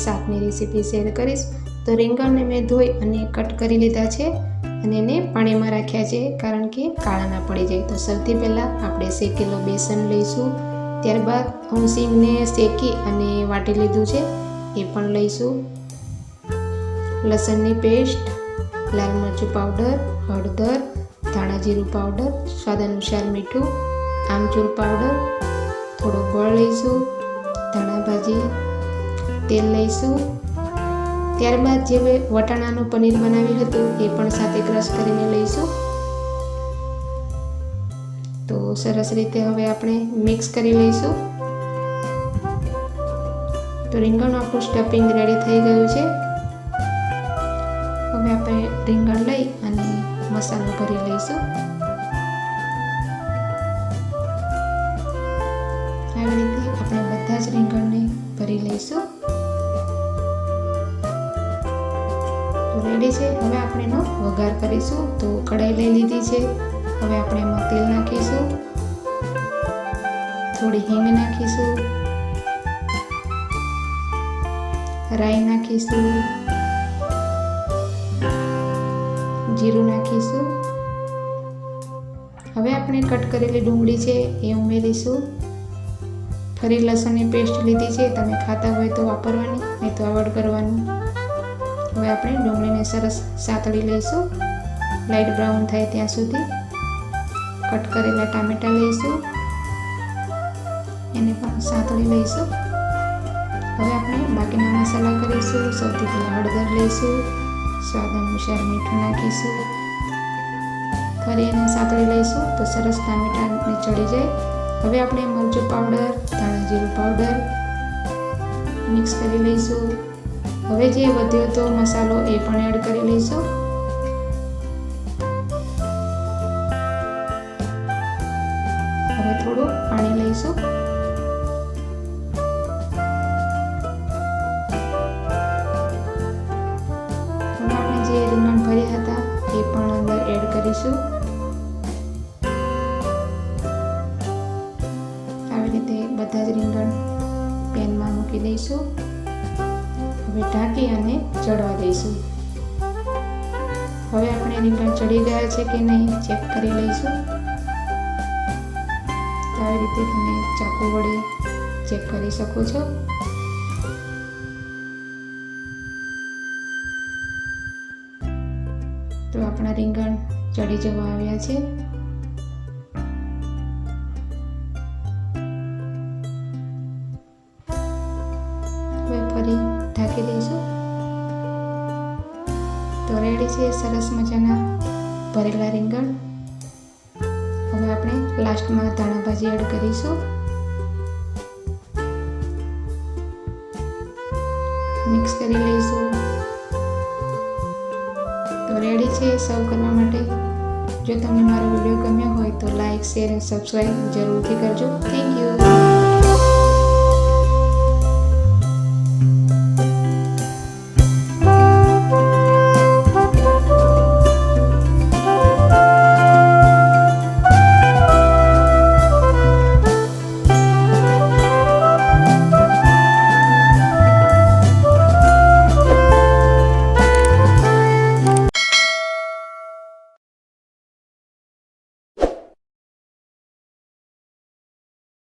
શાકની recipe share કરીશ. તો રીંગણને મેં ધોઈ અને કટ કરી લીધા છે અને એને પાણીમાં રાખ્યા છે, કારણ કે કાળા ના પડી જાય. તો સૌથી પહેલાં આપણે શેકેલો બેસન લઈશું. ત્યારબાદ હું સિંગને શેકી અને વાટી લીધું છે એ પણ લઈશું. લસણની પેસ્ટ, લાલ મરચું પાવડર, હળદર, ધાણા જીરું પાવડર, સ્વાદ અનુસાર મીઠું, આમચૂર પાવડર, થોડો ગોળ લઈશું, ધાણા ભાજી, તેલ લઈશું. ત્યારબાદ જે વટાણાનું પનીર બનાવ્યું હતું એ પણ સાથે ક્રશ કરીને લઈશું. તો સરસ રીતે હવે આપણે મિક્સ કરી લઈશું. તો રીંગણનું આપણું સ્ટફિંગ રેડી થઈ ગયું છે. હવે આપણે રીંગણ લઈ અને મસાલો ભરી લઈશું. આવી રીતે આપણે બધા જ રીંગણને ભરી લઈશું. તો રેડી છે. હવે આપણે એનો વઘાર કરીશું. તો કઢાઈ લઈ લીધી છે. હવે આપણે એમાં તેલ નાખીશું, થોડી હિંગ નાખીશું, રાઈ નાખીશું, જીરું નાખીશું. હવે આપણે કટ કરેલી ડુંગળી છે એ ઉમેરીશું. ફરી લસણની પેસ્ટ લીધી છે, તમે ખાતા હોય તો વાપરવાની, નહીં તો અવોઇડ કરવાનું. હવે આપણે ડુંગળીને સરસ સાતળી લઈશું, લાઇટ બ્રાઉન થાય ત્યાં સુધી. કટ કરેલા ટામેટાં લઈશું, એને પણ સાતળી લઈશું. હવે આપણે બાકીના મસાલા કરીશું. સૌથી પહેલાં હળદર લઈશું, સ્વાદ અનુસાર મીઠું નાખીશું, ફરી એને સાતળી લઈશું તો સરસ ટામેટાને ચડી જાય. હવે આપણે મરચું પાવડર, ધાણા જીરું પાવડર મિક્સ કરી લઈશું. હવે જે વધ્યો હતો મસાલો એ પણ એડ કરી લઈશું. હવે થોડું પાણી લઈશું. હવે આપણે જે રીંગણ ભર્યા હતા એ પણ અંદર એડ કરીશું. આવી રીતે બધા જ રીંગણ પેનમાં મૂકી દઈશું. હવે ઢાંકી અને ચડવા દઈશું. હવે આપણે રીંગણ ચડી ગયા છે કે નહીં ચેક કરી લઈશું. તો આવી રીતે તમે ચાકુ વડે ચેક કરી શકો છો. તો આપણા રીંગણ ચડી જવા આવ્યા છે. હવે ફરી ઢાંકી દઈશું. તો રેડી છે સરસ મજાના ભરેલા રીંગણ. હવે આપણે લાસ્ટમાં ધાણા ભાજી એડ કરીશું. મિક્સ કરી લઈશું. તો રેડી છે સર્વ કરવા માટે. જો તમને મારો વિડીયો ગમ્યો હોય તો લાઈક, શેર અને સબસ્ક્રાઈબ જરૂરથી કરજો. Thank you.